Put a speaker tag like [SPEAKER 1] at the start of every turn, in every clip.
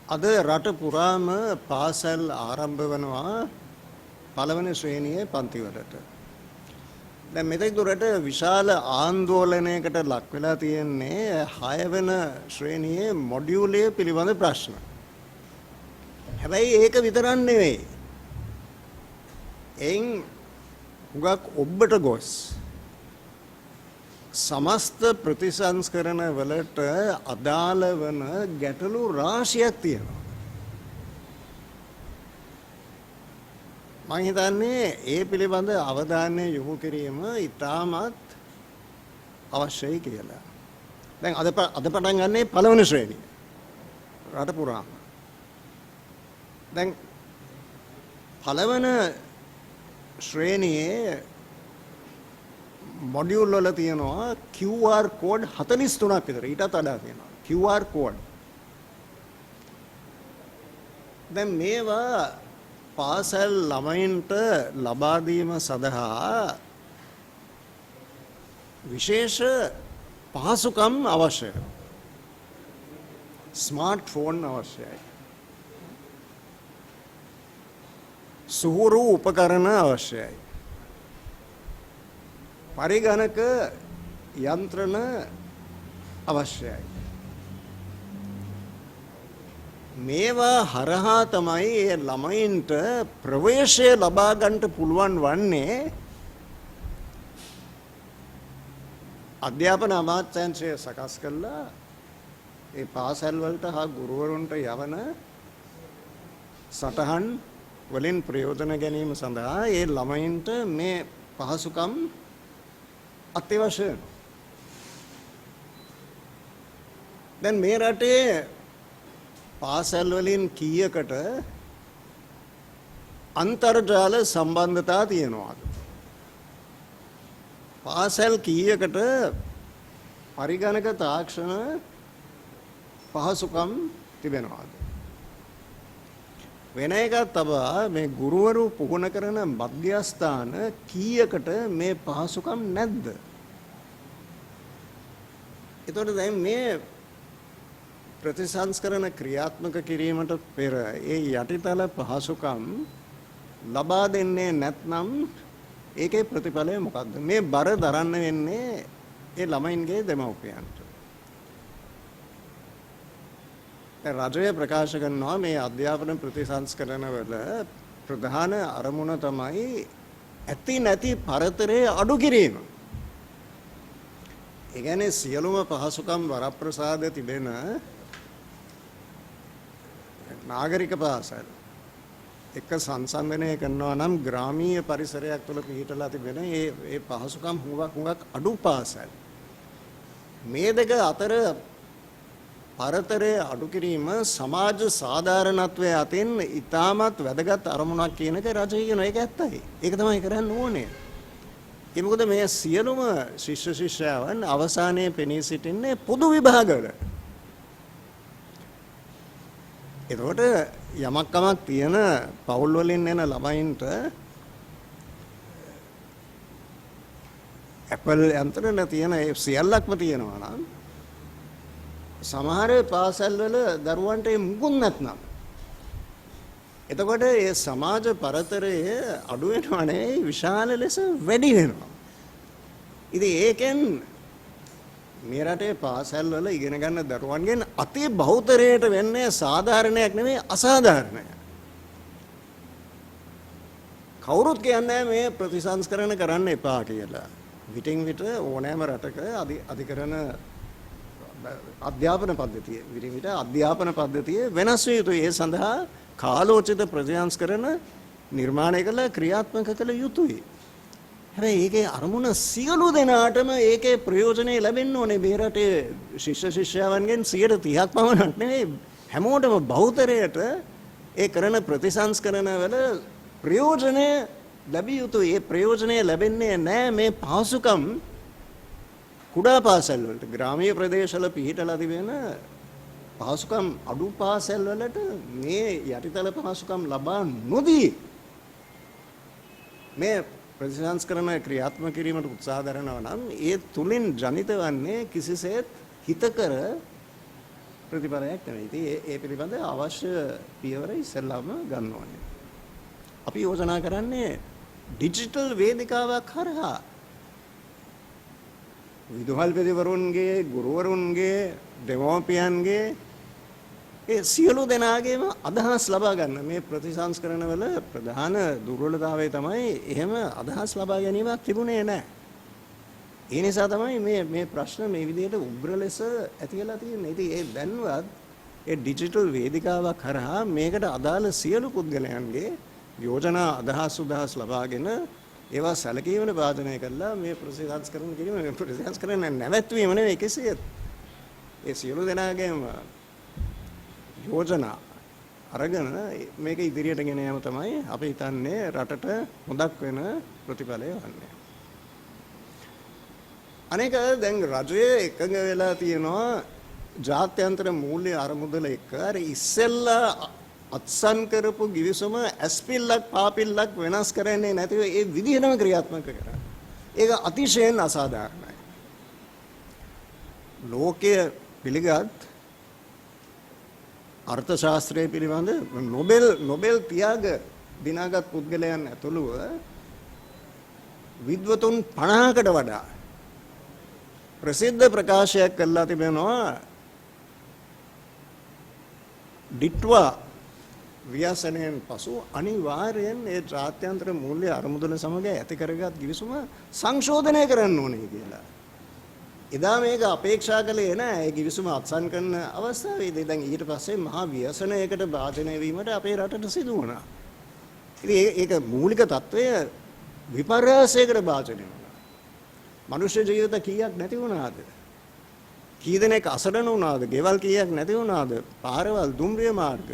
[SPEAKER 1] අද රට පුරාම පාසල් ආරම්භ වෙනවා පළවෙනි ශ්‍රේණියේ පන්තිවලට. දැන් මෙතෙක් දුරට විශාල ආందోලනයකට ලක් වෙලා තියෙන්නේ 6 වෙනි ශ්‍රේණියේ මොඩියුලය පිළිබඳ ප්‍රශ්න. හැබැයි ඒක විතරක් නෙවෙයි. එයින් හුඟක් ඔබට ගොස් සමස්ත ප්‍රතිසංස්කරණ වලට අදාළ වන ගැටලු රාශියක් තියෙනවා. මම හිතන්නේ ඒ පිළිබඳ අවධානය යොමු කිරීම ඉතාමත් අවශ්‍යයි කියලා. දැන් අද පටන් ගන්නේ පළවෙනි ශ්‍රේණිය. රට පුරාම. දැන් පළවෙනි ශ්‍රේණියේ මොඩියුල් වල තියෙනවා QR කෝඩ් 43ක් විතර. ඊටත් වඩා තියෙනවා QR කෝඩ්. දැන් මේවා පාසල් ළමයින්ට ලබා දීම සඳහා විශේෂ පහසුකම් අවශ්‍යයි. ස්මාර්ට් ෆෝන් අවශ්‍යයි. සුහුරු උපකරණ අවශ්‍යයි. පරිගණක යන්ත්‍රණ අවශ්‍යයි. මේවා හරහා තමයි ඒ ළමයින්ට ප්‍රවේශය ලබා ගන්නට පුළුවන් වන්නේ. අධ්‍යාපන අමාත්‍යාංශය සකස් කළා ඒ පාසල් වලට හා ගුරුවරුන්ට යවන සටහන් වලින් ප්‍රයෝජන ගැනීම සඳහා ඒ ළමයින්ට මේ පහසුකම් අත්‍යවශ්‍යයි. දැන් මේ රටේ පාසල් වලින් කීයකට අන්තර්ජාල සම්බන්ධතා තියෙනවද? පාසල් කීයකට පරිගණක තාක්ෂණ පහසුකම් තිබෙනවද? වෙන එකක් තබා මේ ගුරුවරු පුහුණු කරන මධ්‍යස්ථාන කීයකට මේ පහසුකම් නැද්ද? එතකොට දැන් මේ ප්‍රතිසංස්කරණ ක්‍රියාත්මක කිරීමට පෙර ඒ යටිතල පහසුකම් ලබා දෙන්නේ නැත්නම් ඒකේ ප්‍රතිඵලය මොකක්ද? මේ බර දරන්න වෙන්නේ ඒ ළමයින්ගේ දෙමව්පියන්ට. රජය ප්‍රකාශ කරනවා මේ අධ්‍යාපන ප්‍රතිසංස්කරණ වල ප්‍රධාන අරමුණ තමයි ඇති නැති පරතරය අඩු කිරීම. ඒ කියන්නේ සියලුම පහසුකම් වරප්‍රසාද තිබෙන නාගරික පාසල් එක සංසන්දනය කරනවා නම් ග්‍රාමීය පරිසරයක් තුළ පිහිටලා තිබෙන ඒ පහසුකම් හුඟක් අඩු පාසල්. මේ දෙක අතර පරතරය අඩු කිරීම සමාජ සාධාරණත්වය අතින් ඉතාමත් වැදගත් අරමුණක් කියන එක රජය කියන එක ඇත්තයි. ඒක තමයි කරන්න ඕනේ. ඒ මොකද මේ සියලුම ශිෂ්‍ය ශිෂ්‍යාවන් අවසානයේ පෙනී සිටින්නේ පොදු විභාගවල. එතකොට යමක් කමක් තියෙන පවුල් වලින් එන ළමයින්ට Apple යන්ත්‍රණ තියෙන ඒ සියල්ලක්ම තියෙනවා නම් සමහර පාසල් වල දරුවන්ට මුකුත් නැත්නම් එතකොට ඒ සමාජ පරතරය අඩු වෙනවනේ විශාල ලෙස වැඩි වෙනවා. ඉතින් ඒකෙන් මේ රටේ පාසල් වල ඉගෙන ගන්න දරුවන්ගෙන් අති බහුතරයට වෙන්නේ සාධාරණයක් නෙමෙයි අසාධාරණයක්. කවුරුත් කියන්නේ මේ ප්‍රතිසංස්කරණ කරන්න එපා කියලා. විටින් විට ඕනෑම රටක අධිකරණ අධ්‍යාපන පද්ධතිය විටින් විට අධ්‍යාපන පද්ධතිය වෙනස් විය යුතුයි. ඒ සඳහා කාලෝචිත ප්‍රතිසංස්කරණ නිර්මාණය කළ ක්‍රියාත්මක කළ යුතුයි. හැබැයි ඒකේ අරමුණ සියලු දෙනාටම ඒකේ ප්‍රයෝජනෙ ලැබෙන්න ඕනේ. මේ රටේ ශිෂ්‍ය ශිෂ්‍යාවන්ගෙන් 30%ක් පමණක් නෙවෙයි හැමෝටම බහුතරයට ඒ කරන ප්‍රතිසංස්කරණ වල ප්‍රයෝජනය ලැබිය යුතුයි. ඒ ප්‍රයෝජනය ලැබෙන්නේ නැහැ මේ පහසුකම් කුඩා පාසල් වලට ග්‍රාමීය ප්‍රදේශවල පිහිටලා තිබෙන පහසුකම් අඩු පාසල් වලට මේ යටිතල පහසුකම් ලබා නොදී මේ ප්‍රතිසංස්කරණ ක්‍රියාත්මක කිරීමට උත්සාහ දරනවා නම් ඒ තුලින් ජනිත වන්නේ කිසිසේත් හිතකර ප්‍රතිඵලයක් නෙවෙයි. ඉතින් ඒ පිළිබඳ අවශ්‍ය පියවර ඉස්සෙල්ලාම ගන්න ඕනේ. අපි යෝජනා කරන්නේ ඩිජිටල් වේදිකාවක් හරහා විදුහල්පතිවරුන්ගේ, ගුරුවරුන්ගේ, දෙමව්පියන්ගේ ඒ සියලු දෙනාගේම අදහස් ලබා ගන්න. මේ ප්‍රතිසංස්කරණ වල ප්‍රධාන දුර්වලතාවය තමයි එහෙම අදහස් ලබා ගැනීමක් තිබුණේ නැහැ. ඒ නිසා තමයි මේ ප්‍රශ්න මේ විදිහට උග්‍ර ලෙස ඇති වෙලා තියෙන්නේ. ඉතින් ඒ දැන්වත් ඒ ඩිජිටල් වේදිකාවක් කරහා මේකට අදාළ සියලු පුද්ගලයන්ගේ යෝජනා අදහස් ලබාගෙන ඒවා සැලකීමන වාදනය කළා මේ ප්‍රතිසංස්කරණ කිරීම මේ ප්‍රතිසංස්කරණ නැවැත්වීම නෙවෙයි කෙසේත් ඒ සියලු දෙනාගේම යෝජනා අරගෙන මේක ඉදිරියට ගෙන යාම තමයි අපි හිතන්නේ රටට හොඳක් වෙන ප්‍රතිඵලය වන්නේ. අනේක දැන් රජයේ එකඟ වෙලා තියෙනවා ජාත්‍යන්තර මූල්‍ය අරමුදල එක්ක අර ඉස්සෙල්ලා අත්සන් කරපු givisuma ඇස්පිල්ලක් පාපිල්ලක් වෙනස් කරන්නේ නැතිව ඒ විදිහටම ක්‍රියාත්මක කරා. ඒක අතිශයින් අසාධාරණයි. ලෝකයේ පිළිගත් අර්ථශාස්ත්‍රයේ පිළිබඳ නොබෙල් තියාග දිනාගත් පුද්ගලයන් ඇතුළුව විද්වතුන් 50කට වඩා ප්‍රසිද්ධ ප්‍රකාශයක් කළා තිබෙනවා ඩිට්වා ව්‍යාසනයෙන් පසු අනිවාර්යෙන් ඒ ජාත්‍යන්තර මූල්‍ය අරමුදල සමග ඇති කරගත් givisuma සංශෝධනය කරන්න ඕනේ කියලා. එදා මේක අපේක්ෂා කළේ නැහැ. ඒ givisuma අත්සන් කරන අවස්ථාවේදී දැන් ඊට පස්සේ මහා ව්‍යසනයකට භාජනය වීමට අපේ රටට සිදු වුණා. ඉතින් ඒක මූලික తত্ত্বය විපර්යාසයකට භාජනය වුණා. මනුෂ්‍ය ජීවිත කීයක් නැති වුණාද? කී දෙනෙක් අසරණ වුණාද? ගෙවල් කීයක් නැති වුණාද? පාරවල් දුම්රිය මාර්ග.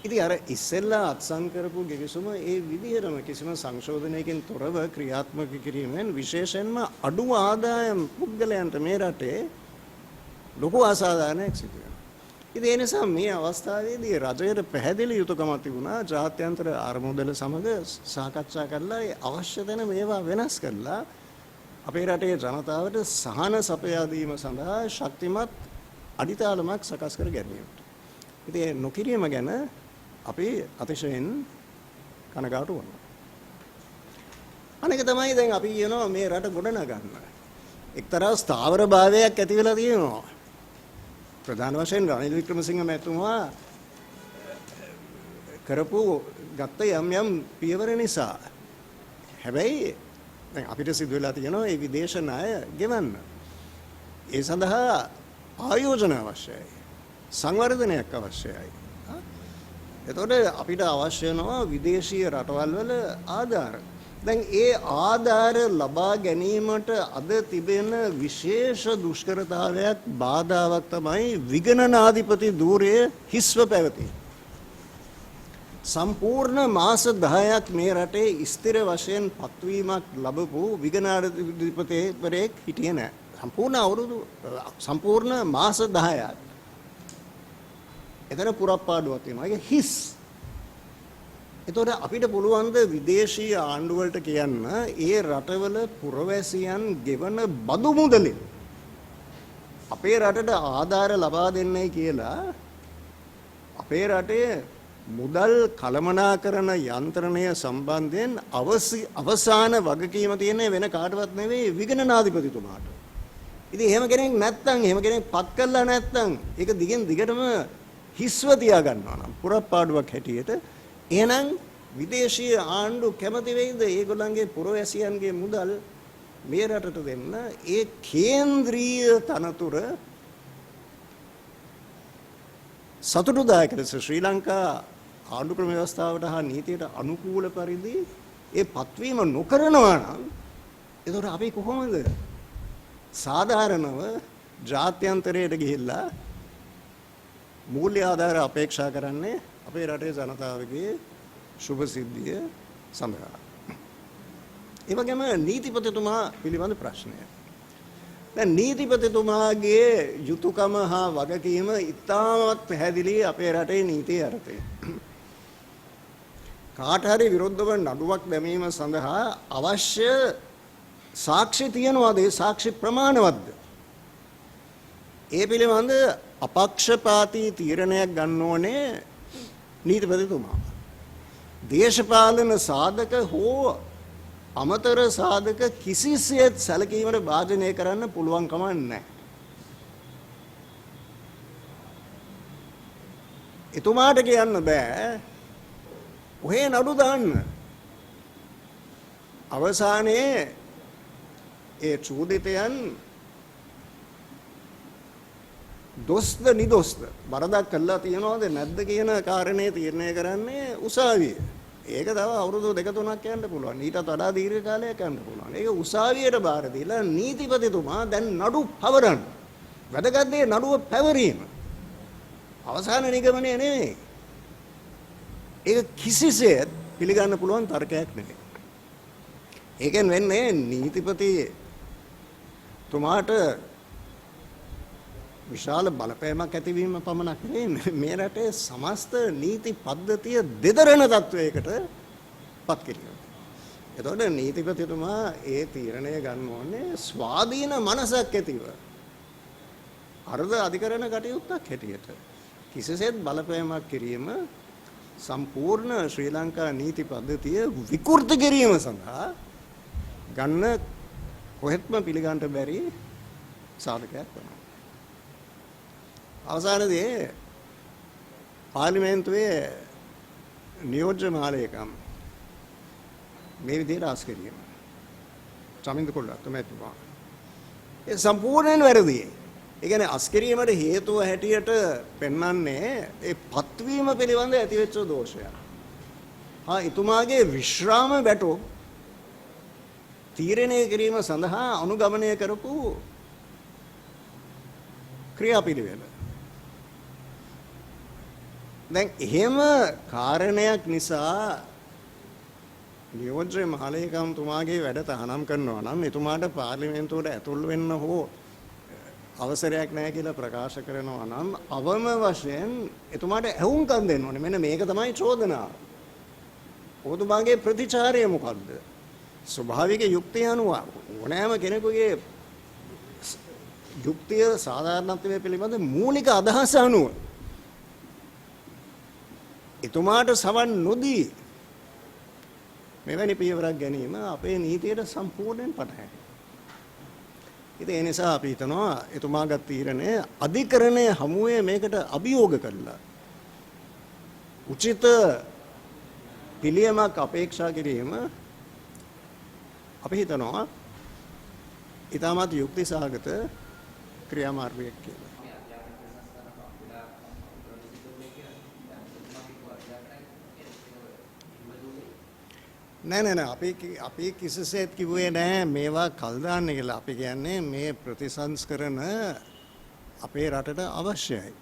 [SPEAKER 1] ඉතින් අර ඉස්සෙල්ලා අත්සන් කරපු givisuma ඒ විදිහටම කිසිම සංශෝධනයකින් තොරව ක්‍රියාත්මක කිරීමෙන් විශේෂයෙන්ම අඩු ආදායම් පුද්ගලයන්ට මේ රටේ ලොකු අසාධාරණයක් සිදු වෙනවා. ඉතින් ඒ නිසා මේ අවස්ථාවේදී රජයට පැහැදිලි යුතුකමක් තිබුණා ජාත්‍යන්තර අරමුදල සමග සාකච්ඡා කරලා ඒ අවශ්‍ය තැන මේවා වෙනස් කරලා අපේ රටේ ජනතාවට සහන සපයා දීම සඳහා ශක්තිමත් අඩිතාලමක් සකස් කර ගැනීමට. ඉතින් ඒ නොකිරීම ගැන අපි අතිශයින් කනගාටු වෙනවා. අනෙක තමයි දැන් අපි කියනවා මේ රට ගොඩනගන්න. එක්තරා ස්ථාවර භාවයක් ඇති වෙලා තියෙනවා. ප්‍රධාන වශයෙන් රනිල් වික්‍රමසිංහ මැතිතුමා කරපු ගත්ත යම් පියවර නිසා. හැබැයි දැන් අපිට සිදු වෙලා තියෙනවා මේ විදේශ ණය ගෙවන්න. ඒ සඳහා ආයෝජන අවශ්‍යයි. සංවර්ධනයක් අවශ්‍යයි. එතකොට අපිට අවශ්‍ය වෙනවා විදේශීය රටවල් වල ආධාර. දැන් ඒ ආධාර ලබා ගැනීමට අද තිබෙන විශේෂ දුෂ්කරතාවයක් බාධාවක් තමයි විගණනාධිපති ධූරය හිස්ව පැවතීම. සම්පූර්ණ මාස 10ක් මේ රටේ ස්ථිර වශයෙන් පත්වීමක් ලැබපු විගණනාධිපතිවරයෙක් හිටියේ නැහැ. සම්පූර්ණ මාස 10ක්. එතන පුරප්පාඩුවක් තියෙනවා. ඒක හිස්. එතකොට අපිට පුළුවන් ද විදේශීය ආණ්ඩු වලට කියන්න ඒ රටවල පුරවැසියන් ගෙවන බදු මුදලින් අපේ රටට ආධාර ලබා දෙන්නයි කියලා අපේ රටේ මුදල් කළමනාකරන යන්ත්‍රණය සම්බන්ධයෙන් අවසාන වගකීම තියෙන්නේ වෙන කාටවත් නෙවෙයි විගණනාධිපතිතුමාට. ඉතින් එහෙම කෙනෙක් නැත්තම් එහෙම කෙනෙක් පත් කළා නැත්තම් ඒක දිගින් දිගටම හිස්ව තියා ගන්නවා නම් පුරප්පාඩුවක් හැටියට එහෙනම් විදේශීය ආණ්ඩු කැමති වෙයිද ඒගොල්ලන්ගේ පුරවැසියන්ගේ මුදල් මේ රටට දෙන්න? ඒ කේන්ද්‍රීය තනතුර සතුටුදායක ලෙස ශ්‍රී ලංකා ආණ්ඩු ක්‍රම ව්‍යවස්ථාවට හා නීතියට අනුකූල පරිදි ඒ පත්වීම නොකරනවා නම් එතකොට අපි කොහොමද සාධාරණව ජාත්‍යන්තරයට ගිහිල්ලා මූල්‍ය ආධාර අපේක්ෂා කරන්නේ අපේ රටේ ජනතාවගේ සුභ සිද්ධිය සඳහා. ඒ වගේම නීතිපතිතුමා පිළිබඳ ප්‍රශ්නය. දැන් නීතිපතිතුමාගේ යුතුයකම හා වගකීම ඉතාමත් පැහැදිලි අපේ රටේ නීතිය යටතේ. කාට හරි විරුද්ධව නඩුවක් දැමීම සඳහා අවශ්‍ය සාක්ෂි තියනවාද? ඒ සාක්ෂි ප්‍රමාණවත්ද? ඒ පිළිබඳ අපක්ෂපාතී තීරණයක් ගන්න ඕනේ නීතිපතිතුමා. දේශපාලන සාධක හෝ අමතර සාධක කිසිසේත් සැලකීමට භාජනය කරන්න පුළුවන් කමක් නැහැ. එතුමාට කියන්න බෑ ඔහේ නඩු දාන්න. අවසානයේ ඒ චූදිතයන් දොස්ද නිදොස්ද වරදක් කළා තියනවද නැද්ද කියන කාරණේ තීරණය කරන්නේ උසාවිය. ඒක තව අවුරුදු 2-3ක් යන්න පුළුවන්. ඊටත් වඩා දීර්ඝ කාලයක් යන්න පුළුවන්. ඒක උසාවියට බාර දීලා නීතිපතිතුමා දැන් නඩු පවරන්න. වැදගත් දේ නඩුව පැවරීම. අවසාන නිගමනය නෙවෙයි. ඒක කිසිසේත් පිළිගන්න පුළුවන් තර්කයක් නෙවෙයි. ඒකෙන් වෙන්නේ නීතිපති තුමාට විශාල බලපෑමක් ඇතිවීම පමණක් නෙවෙයි මේ රටේ සමස්ත නීති පද්ධතිය දෙදරන තත්වයකට පත් කිරීම. එතකොට නීතිපතිතුමා ඒ තීරණය ගන්න ඕනේ ස්වාධීන මනසක් ඇතිව. අර්ධ අධිකරණ කටයුත්තක් හැටියට. කිසිසේත් බලපෑමක් කිරීම සම්පූර්ණ ශ්‍රී ලංකා නීති පද්ධතිය විකෘති කිරීම සඳහා ගන්න කොහෙත්ම පිළිගන්න බැරි සාධකයක් වෙනවා. අවසානයේදී පාර්ලිමේන්තුවේ නියෝජ්‍ය මාලයකම් මේ විදිහට ආස්කරියම චමින්ද කොල්ලතුමා ඒ සම්පූර්ණයෙන් වැරදි. ඒ කියන්නේ අස්කිරීමට හේතුව හැටියට පෙන්වන්නේ ඒ පත්වීම පිළිබඳ ඇතිවෙච්ච දෝෂය. එතුමාගේ විශ්‍රාම වැටු තීරණය කිරීම සඳහා අනුගමනය කරපු ක්‍රියාපිළිවෙල. දැන් එහෙම කාරණයක් නිසා නියෝජ්‍ය මහලේකම්තුමාගේ වැඩ තහනම් කරනවා නම් එතුමාට පාර්ලිමේන්තුවට ඇතුල් වෙන්න හෝ අවසරයක් නැහැ කියලා ප්‍රකාශ කරනවා නම් අවම වශයෙන් එතුමාට ඇහුම්කන් දෙන්න ඕනේ. මෙන්න මේක තමයි චෝදනාව. ඔබතුමාගේ ප්‍රතිචාරය මොකද්ද? ස්වභාවික යුක්තිය අනුව ඕනෑම කෙනෙකුගේ යුක්තිය සාධාරණත්වය පිළිබඳ මූලික අදහස අනුව එතුමාට සවන් නොදී මෙවැනි පියවරක් ගැනීම අපේ නීතියට සම්පූර්ණයෙන් පටහැයි. ඉතින් ඒ නිසා අපි හිතනවා එතුමාගත් තීරණය අධිකරණය හමුවේ මේකට අභියෝග කළා. උචිත පිළියමක් අපේක්ෂා කිරීම අපි හිතනවා ඊටමත් යුක්ති සහගත ක්‍රියාමාර්ගයක් කියලා. නෑ අපි කිසිසේත් කිව්වේ නෑ මේවා කල් දාන්න කියලා. අපි කියන්නේ මේ ප්‍රතිසංස්කරණ අපේ රටට අවශ්‍යයි.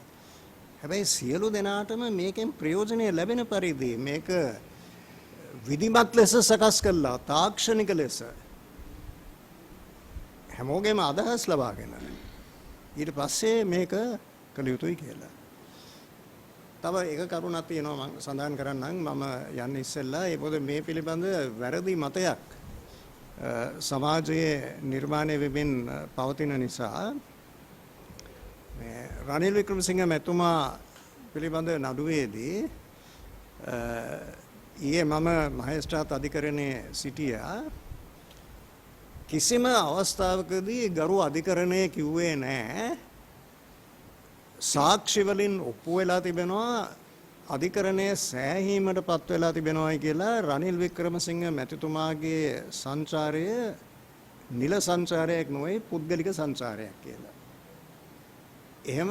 [SPEAKER 1] හැබැයි සියලු දෙනාටම මේකෙන් ප්‍රයෝජනය ලැබෙන පරිදි මේක විධිමත් ලෙස සකස් කළා, තාක්ෂණික ලෙස හැමෝගෙම අදහස් ලබාගෙන ඊට පස්සේ මේක කළ යුතුයි කියලා. තව එක කරුණක් තියෙනවා මම සඳහන් කරන්නම්. මම යන්නේ ඉස්සෙල්ලා ඒ පොද මේ පිළිබඳ වැරදි මතයක් සමාජයේ නිර්මාණය වෙමින් පවතින නිසා මේ රනිල් වික්‍රමසිංහ මැතිතුමා පිළිබඳ නඩුවේදී ඊයේ මම මහේස්ත්‍රාත් අධිකරණයේ සිටියා. කිසිම අවස්ථාවකදී ගරු අධිකරණය කිව්වේ නැහැ සාක්ෂි වලින් ඔප්පු වෙලා තිබෙනවා අධිකරණයේ සෑහීමට පත් වෙලා තිබෙනවායි කියලා රනිල් වික්‍රමසිංහ මැතිතුමාගේ සංචාරය නිල සංචාරයක් නෙවෙයි පුද්ගලික සංචාරයක් කියලා. එහෙම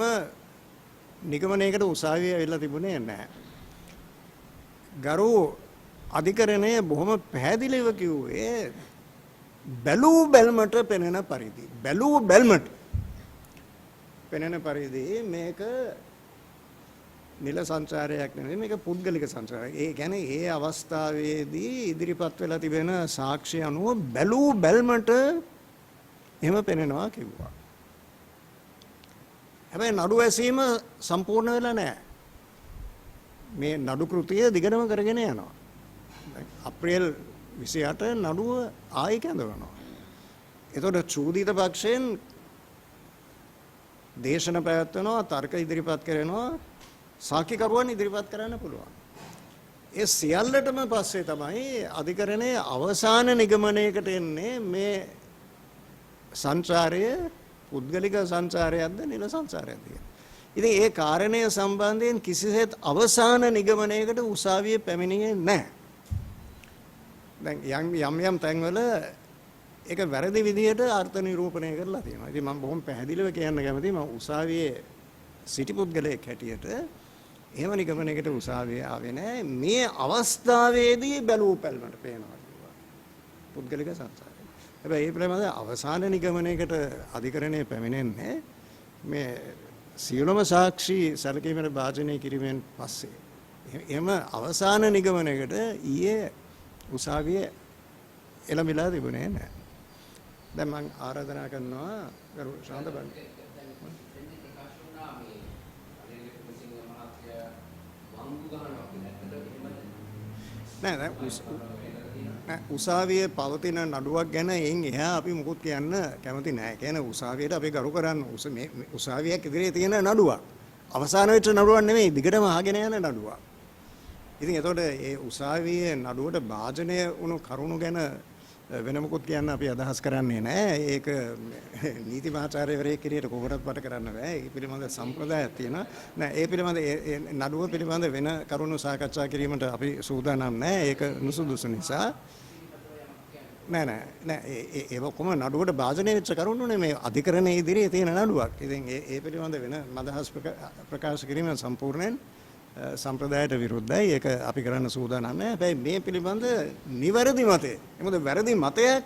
[SPEAKER 1] නිගමනයකට උසාවිය වෙලා තිබුණේ නැහැ. ගරු අධිකරණය බොහොම පැහැදිලිව කිව්වේ බැලූ බැල්මට පෙනෙන පරිදි මේක නිල සංචාරයක් නෙවෙයි මේක පුද්ගලික සංචාරයක්. ඒ කියන්නේ ඒ අවස්ථාවේදී ඉදිරිපත් වෙලා තිබෙන සාක්ෂි අනුව බැලූ බැල්මට එහෙම පෙනෙනවා කිව්වා. හැබැයි නඩු ඇසීම සම්පූර්ණ වෙලා නැහැ. මේ නඩු කෘතිය දිගටම කරගෙන යනවා. අප්‍රේල් 28 නඩුව ආයෙ කැඳවනවා. එතකොට චූදිත පක්ෂයෙන් දේශන පැවැත්වනවා, තර්ක ඉදිරිපත් කරනවා, සාක්ෂිකරුවන් ඉදිරිපත් කරන්න පුළුවන්. ඒ සියල්ලටම පස්සේ තමයි අධිකරණයේ අවසාන නිගමනයකට එන්නේ මේ සංචාරය පුද්ගලික සංචාරයක්ද නිල සංචාරයක්ද කියලා. ඉතින් ඒ කාරණය සම්බන්ධයෙන් කිසිසේත් අවසාන නිගමනයකට උසාවියේ පැමිණියේ නැහැ. දැන් යම් තැන්වල ඒක වැරදි විදිහට අර්ථ නිරූපණය කරලා තියෙනවා. ඉතින් මම බොහොම පැහැදිලිව කියන්න කැමතියි මම උසාවියේ සිටි පුද්ගලයෙක් හැටියට එහෙම නිගමනයකට උසාවියේ ආවේ නැහැ. මේ අවස්ථාවේදී බැලූ පැල්මට පේනවා කිව්වා. පුද්ගලික සංසාරය. හැබැයි ඒ පිළිබඳ අවසාන නිගමනයකට අධිකරණය පැමිණෙන්නේ මේ සියලුම සාක්ෂි සැලකීමට භාජනය කිරීමෙන් පස්සේ. එහෙම අවසාන නිගමනයකට ඊයේ උසාවියේ එළඹිලා තිබුණේ නැහැ. දැන් මම ආරාධනා කරනවා ගරු ශාන්ත බන් නෑ උසාවියේ පවතින නඩුවක් ගැන එයින් එහා අපි මුකුත් කියන්න කැමති නෑ. කියන්නේ උසාවියට අපි ගරු කරන්න උසාවියක් ඉදිරියේ තියෙන නඩුවක්. අවසාන වෙච්ච නඩුවක් නෙමෙයි දිගටම ආගෙන යන නඩුවක්. ඉතින් එතකොට ඒ උසාවියේ නඩුවට භාජනය වුණු කරුණු ගැන වෙන මොකුත් කියන්න අපි අදහස් කරන්නේ නැහැ. ඒක නීති මහාචාර්යවරයෙක් විදියට කොහොමවත් වට කරන්න බෑ. ඒ පිළිබඳ සම්ප්‍රදායක් තියෙනවා. නෑ ඒ පිළිබඳ නඩුව පිළිබඳ වෙන කරුණු සාකච්ඡා කිරීමට අපි සූදානම් නැහැ. ඒක නුසුදුසු නිසා. නෑ ඒ ඔක්කොම නඩුවට භාජනය වෙච්ච කරුණු නෙමෙයි අධිකරණයේ ඉදිරියේ තියෙන නඩුවක්. ඉතින් ඒ පිළිබඳ වෙන මදහස් ප්‍රකාශ කිරීම සම්පූර්ණයෙන් සම්ප්‍රදායට විරුද්ධයි. ඒක අපි කරන්න සූදානම් නැහැ. හැබැයි මේ පිළිබඳ නිවැරදි මතය. මොකද වැරදි මතයක්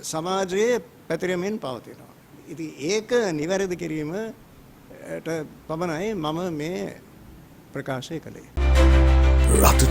[SPEAKER 1] සමාජයේ පැතිරෙමින් පවතිනවා. ඉතින් ඒක නිවැරදි කිරීමට පමණයි මම මේ ප්‍රකාශය කළේ.
[SPEAKER 2] රට